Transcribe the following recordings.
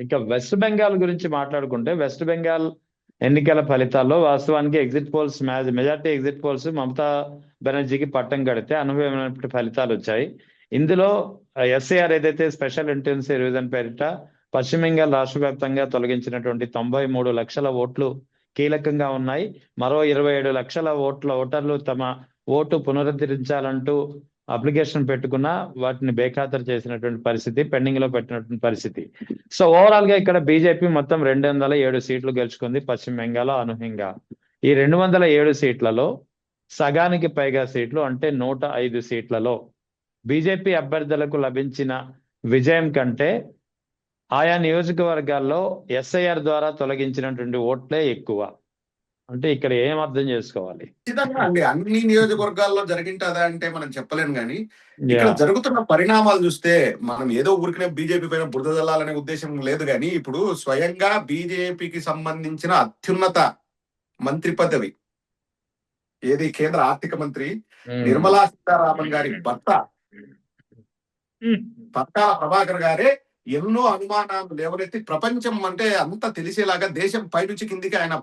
ఇక వెస్ట్ బెంగాల్ గురించి మాట్లాడుకుంటే, వెస్ట్ బెంగాల్ ఎన్నికల ఫలితాల్లో వాస్తవానికి exit polls majority exit polls Mamata బెనర్జీకి పట్టం కడితే అనుభవమైనటువంటి ఫలితాలు వచ్చాయి. ఇందులో ఎస్ఐఆర్ ఏదైతే స్పెషల్ ఇంటెన్సివ్ రివిజన్ పేరిట పశ్చిమ బెంగాల్ రాష్ట్ర వ్యాప్తంగా తొలగించినటువంటి 93 లక్షల ఓట్లు కీలకంగా ఉన్నాయి. మరో 27 లక్షల ఓటర్లు తమ ఓటు పునరుద్ధరించాలంటూ అప్లికేషన్ పెట్టుకున్నా వాటిని బేఖాతరు చేసినటువంటి పరిస్థితి, పెండింగ్ లో పెట్టినటువంటి పరిస్థితి. సో ఓవరాల్ గా ఇక్కడ బీజేపీ మొత్తం 207 సీట్లు గెలుచుకుంది పశ్చిమ బెంగాల్ అనూహ్యంగా. ఈ 207 సీట్లలో సగానికి పైగా సీట్లు అంటే 105 సీట్లలో బీజేపీ అభ్యర్థులకు లభించిన విజయం కంటే ఆయా నియోజకవర్గాల్లో ఎస్ఐఆర్ ద్వారా తొలగించినటువంటి ఓట్లే ఎక్కువ. అంటే ఇక్కడ ఏం అర్థం చేసుకోవాలి? ఖచ్చితంగా అండి, అన్ని నియోజకవర్గాల్లో జరిగింటదా అంటే మనం చెప్పలేం కానీ ఇక్కడ జరుగుతున్న పరిణామాలు చూస్తే మనం ఏదో ఊరికనే బీజేపీ పైన బురద జల్లాలనే ఉద్దేశం లేదు. కానీ ఇప్పుడు స్వయంగా బీజేపీకి సంబంధించిన అత్యున్నత మంత్రి పదవి ఏది కేంద్ర ఆర్థిక మంత్రి నిర్మలా సీతారామన్ గారి భర్త పట్టాల ప్రభాకర్ గారే ఎన్నో అనుమానాలు లేవనెత్తి ప్రపంచం అంటే అంతా తెలిసేలాగా దేశం పైనుంచి కిందికి ఆయన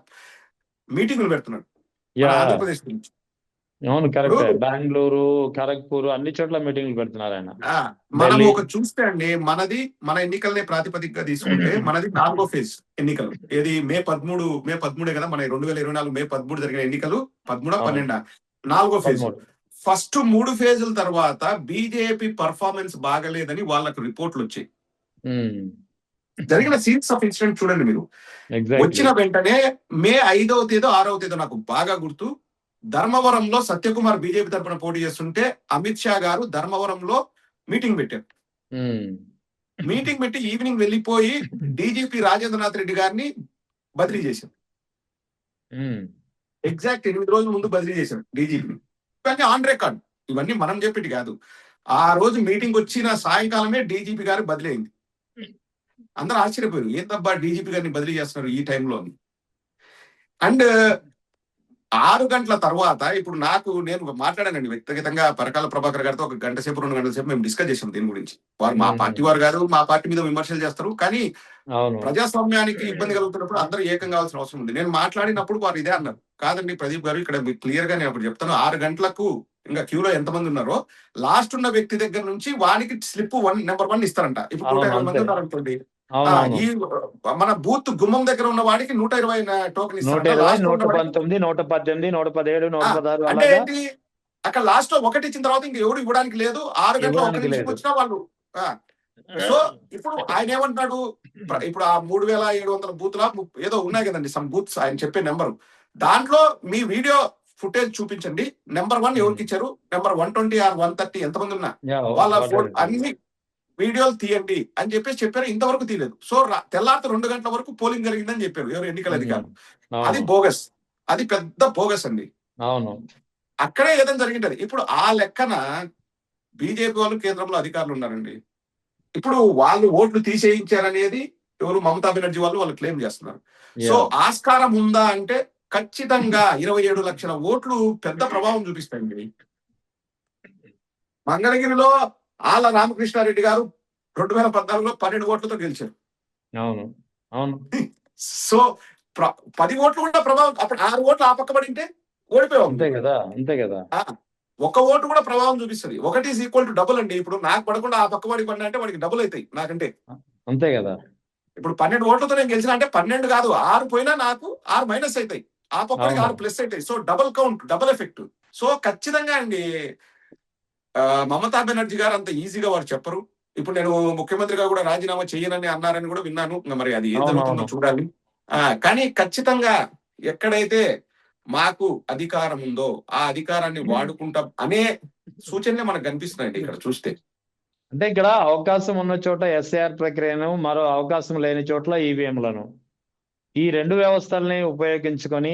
మీటింగులు పెడుతున్నాడు ఆంధ్రప్రదేశ్ నుంచి. అవును, కరెక్ట్. బెంగళూరు, ఖరగ్పూర్ అన్ని చోట్ల మీటింగ్లు పెడుతున్నారు ఆయన. మనం ఒక చూస్తే అండి, మన ఎన్నికలనే ప్రాతిపదికగా తీసుకుంటే మనది 4వ ఫేజ్ ఎన్నికలు. ఏది మే 13 కదా మన 2024 మే 13 జరిగిన ఎన్నికలు. 13, 12 4వ ఫేజ్. ఫస్ట్ 3 ఫేజుల తర్వాత బీజేపీ పర్ఫార్మెన్స్ బాగలేదని వాళ్ళకు రిపోర్ట్లు వచ్చాయి. జరిగిన సీన్స్ ఆఫ్ ఇన్సిడెంట్ చూడండి మీరు. వచ్చిన వెంటనే మే 5వ తేదీ 6వ తేదీ నాకు బాగా గుర్తు, ధర్మవరంలో సత్యకుమార్ బీజేపీ తరఫున పోటీ చేస్తుంటే అమిత్ షా గారు ధర్మవరంలో మీటింగ్ పెట్టారు. మీటింగ్ పెట్టి ఈవినింగ్ వెళ్ళిపోయి డీజీపీ రాజేంద్రనాథ్ రెడ్డి గారిని బదిలీ చేశారు. ఎగ్జాక్ట్ 8 రోజుల ముందు బదిలీ చేశారు డీజీపీ. ఇవన్నీ ఆన్ రికార్డ్, ఇవన్నీ మనం చెప్పేటి కాదు. ఆ రోజు మీటింగ్ వచ్చిన సాయంకాలమే డీజీపీ గారు బదిలీ అయింది. అందరూ ఆశ్చర్యపోయారు, ఏం తప్ప డీజీపీ గారిని బదిలీ చేస్తున్నారు ఈ టైంలో. అండ్ 6 గంటల తర్వాత ఇప్పుడు నేను మాట్లాడానండి వ్యక్తిగతంగా పరకాల ప్రభాకర్ గారితో 1 గంట సేపు 2 గంటల సేపు మేము డిస్కస్ చేసాం దీని గురించి. వారు మా పార్టీ వారు కాదు, మా పార్టీ మీద విమర్శలు చేస్తారు, కానీ ప్రజాస్వామ్యానికి ఇబ్బంది కలుగుతున్నప్పుడు అందరూ ఏకం కావాల్సిన అవసరం ఉంది. నేను మాట్లాడినప్పుడు వారు ఇదే అన్నారు, కాదండి ప్రదీప్ గారు, ఇక్కడ మీకు క్లియర్ గా నేను అప్పుడు చెప్తాను, 6 గంటలకు ఇంకా క్యూలో ఎంతమంది ఉన్నారో లాస్ట్ ఉన్న వ్యక్తి దగ్గర నుంచి వానికి స్లిప్ నెంబర్ 1 ఇస్తారంట. ఇప్పుడు 120 మంది ఉన్నారనుకోండి, ఈ మన బూత్ గుమ్మం దగ్గర ఉన్న వాడికి 120 టోకెన్ ఇస్తారు. 119, 118, 117, 116. అంటే ఏంటి, అక్కడ లాస్ట్ లో 1 ఇచ్చిన తర్వాత ఇంక ఎవరు ఇవ్వడానికి లేదు. 6 గంటల 1 నిమిషం వచ్చినా వాళ్ళు. సో ఇప్పుడు ఆయన ఏమంటున్నాడు, ఇప్పుడు ఆ 3700 బూత్ల ఏదో ఉన్నాయి కదండి సమ్ బూత్స్, ఆయన చెప్పే నెంబర్, దాంట్లో మీ వీడియో ఫుటేజ్ చూపించండి, నెంబర్ 1 ఎవరికి ఇచ్చారు, నెంబర్ 120 or 130 ఎంతమంది ఉన్నా వాళ్ళ అన్ని వీడియోలు తీయండి అని చెప్పారు. ఇంతవరకు తీయలేదు. సో తెల్లారితో 2 గంటల వరకు పోలింగ్ జరిగిందని చెప్పారు ఎవరు ఎన్నికల అధికారులు. అది బోగస్, అది పెద్ద బోగస్ అండి. అవును, అక్కడే ఏదైనా జరిగింటది. ఇప్పుడు ఆ లెక్కన బీజేపీ వాళ్ళు కేంద్రంలో అధికారులు ఉన్నారండి. ఇప్పుడు వాళ్ళు ఓట్లు తీసేయించారనేది ఎవరు మమతా బెనర్జీ వాళ్ళు క్లెయిమ్ చేస్తున్నారు. సో ఆస్కారం ఉందా అంటే ఖచ్చితంగా 27 లక్షల ఓట్లు పెద్ద ప్రభావం చూపిస్తాయండి. మంగళగిరిలో ఆళ్ళ రామకృష్ణారెడ్డి గారు 2014లో 12 ఓట్లతో గెలిచారు. సో 10 ఓట్లు కూడా ప్రభావం. అప్పుడు 6 ఓట్లు ఆ పక్క పడింటే ఓడిపోయావు. అంతే కదా. 1 ఓటు కూడా ప్రభావం చూపిస్తుంది. 1 ఈజ్ ఈక్వల్ టు డబుల్ అండి. ఇప్పుడు నాకు పడకుండా ఆ పక్క వాడికి పడినా అంటే వాడికి డబుల్ అవుతాయి నాకంటే. అంతే కదా. ఇప్పుడు 12 ఓట్లతో నేను గెలిచిన అంటే 12 కాదు, 6 పోయినా నాకు 6 మైనస్ అవుతాయి, ఆ పక్కడికి 6 ప్లస్ అవుతాయి. So double count, double effect. So ఖచ్చితంగా అండి మమతా బెనర్జీ గారు అంత ఈజీగా వారు చెప్పరు. ఇప్పుడు నేను ముఖ్యమంత్రిగా కూడా రాజీనామా చేయనని అన్నారని కూడా విన్నాను. మరి అది ఏం జరుగుతుందో చూడాలి. కానీ ఖచ్చితంగా ఎక్కడైతే మాకు అధికారం ఉందో ఆ అధికారాన్ని వాడుకుంటాం అనే సూచనలే మనకు కనిపిస్తున్నాయండి ఇక్కడ చూస్తే. అంటే ఇక్కడ అవకాశం ఉన్న చోట ఎస్ఐఆర్ ప్రక్రియను, మరో అవకాశం లేని చోట్ల ఈవీఎంలను, ఈ 2 వ్యవస్థల్ని ఉపయోగించుకొని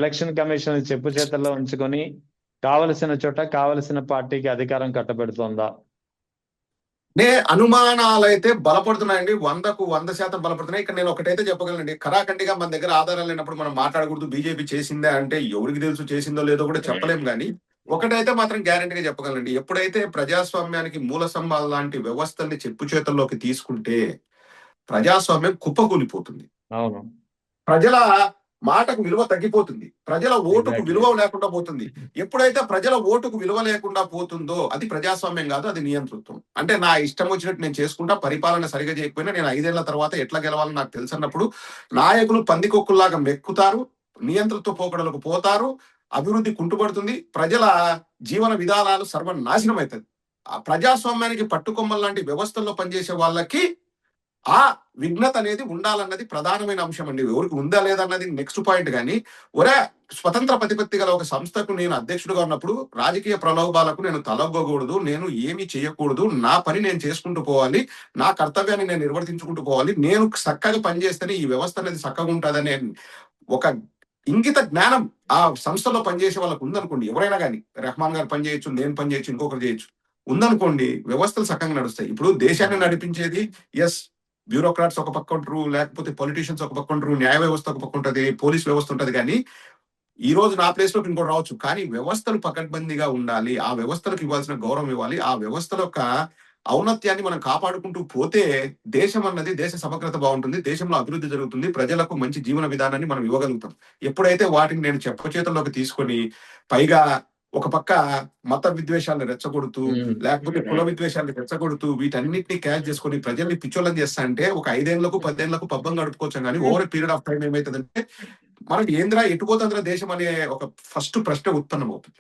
ఎలక్షన్ కమిషన్ చెప్పు చేతల్లో ఉంచుకొని కావలసిన చోట కావలసిన పార్టీకి అధికారం కట్టబెడుతోందా? అనుమానాలు అయితే బలపడుతున్నాయండి. 100కు 100% బలపడుతున్నాయి. ఇక్కడ నేను ఒకటైతే చెప్పగలనండి, ఖరాఖండిగా మన దగ్గర ఆధారాలు లేనప్పుడు మనం మాట్లాడకూడదు. బీజేపీ చేసిందే అంటే ఎవరికి తెలుసు చేసిందో లేదో కూడా చెప్పలేం. కానీ ఒకటైతే మాత్రం గ్యారెంటీగా చెప్పగలనండి, ఎప్పుడైతే ప్రజాస్వామ్యానికి మూల స్తంభాలు లాంటి వ్యవస్థల్ని చెప్పు చేతుల్లోకి తీసుకుంటే ప్రజాస్వామ్యం కుప్పకూలిపోతుంది. అవును. ప్రజల మాటకు విలువ తగ్గిపోతుంది. ప్రజల ఓటుకు ఎగ్జాక్ట్లీ. విలువ లేకుండా పోతుంది. ఎప్పుడైతే ప్రజల ఓటుకు విలువ లేకుండా పోతుందో అది ప్రజాస్వామ్యం కాదు, అది నియంతృత్వం. అంటే నా ఇష్టం వచ్చినట్టు నేను చేసుకుంటా, పరిపాలన సరిగా చేయకపోయినా నేను 5 ఏళ్ల తర్వాత ఎట్లా గెలవాలో నాకు తెలుసన్నప్పుడు నాయకులు పందికొక్కుల్లాగా మెక్కుతారు, నియంతృత్వ పోకడలకు పోతారు, అభివృద్ధి కుంటుపడుతుంది, ప్రజల జీవన విధానాలు సర్వనాశనం అవుతుంది. ఆ ప్రజాస్వామ్యానికి పట్టుకొమ్మల లాంటి వ్యవస్థల్లో పనిచేసే వాళ్ళకి ఆ విఘ్నత అనేది ఉండాలన్నది ప్రధానమైన అంశం అండి. ఎవరికి ఉందా లేదన్నది నెక్స్ట్ పాయింట్. కానీ ఒరే, స్వతంత్ర ప్రతిపత్తి గల ఒక సంస్థకు నేను అధ్యక్షుడిగా ఉన్నప్పుడు రాజకీయ ప్రలోభాలకు నేను తలొగ్గకూడదు, నేను ఏమీ చేయకూడదు, నా పని నేను చేసుకుంటూ పోవాలి, నా కర్తవ్యాన్ని నేను నిర్వర్తించుకుంటూ పోవాలి, నేను చక్కగా పనిచేస్తేనే ఈ వ్యవస్థ అనేది చక్కగా ఉంటుందనే ఒక ఇంగిత జ్ఞానం ఆ సంస్థలో పనిచేసే వాళ్ళకు ఉందనుకోండి, ఎవరైనా కానీ రెహమాన్ గారు పనిచేయచ్చు, నేను పనిచేయచ్చు, ఇంకొకరు చేయొచ్చు, ఉందనుకోండి, వ్యవస్థలు చక్కగా నడుస్తాయి. ఇప్పుడు దేశాన్ని నడిపించేది ఎస్ బ్యూరోక్రాట్స్ ఒక పక్క ఉంటారు, లేకపోతే పొలిటీషియన్స్ ఒక పక్క ఉంటారు, న్యాయ వ్యవస్థ ఒక పక్క ఉంటది, పోలీస్ వ్యవస్థ ఉంటది. కానీ ఈ రోజు నా ప్లేస్ లో ఇంకోటి రావచ్చు, కానీ వ్యవస్థలు పకడ్బందీగా ఉండాలి, ఆ వ్యవస్థలకు ఇవ్వాల్సిన గౌరవం ఇవ్వాలి, ఆ వ్యవస్థల యొక్క ఔన్నత్యాన్ని మనం కాపాడుకుంటూ పోతే దేశం అన్నది, దేశ సమగ్రత బాగుంటుంది, దేశంలో అభివృద్ధి జరుగుతుంది, ప్రజలకు మంచి జీవన విధానాన్ని మనం ఇవ్వగలుగుతాం. ఎప్పుడైతే వాటిని నేను చెప్పచేతల్లోకి తీసుకొని పైగా ఒక పక్క మత విద్వేషాలను రెచ్చగొడుతూ, లేకపోతే కుల విద్వేషాలను రెచ్చగొడుతూ, వీటన్నిటిని క్యాచ్ చేసుకొని ప్రజల్ని పిచ్చోళ్ళని చేస్తా అంటే ఒక 5 ఏళ్లకు 10 ఏళ్లకు పబ్బం గడుపుకోవచ్చు. కానీ ఓవర్ పీరియడ్ ఆఫ్ టైం ఏమైతుందంటే మనకి ఏంద్రా ఎటుపోతుందిరా దేశం అనే ఒక ఫస్ట్ ప్రశ్న ఉత్పన్నం అవుతుంది.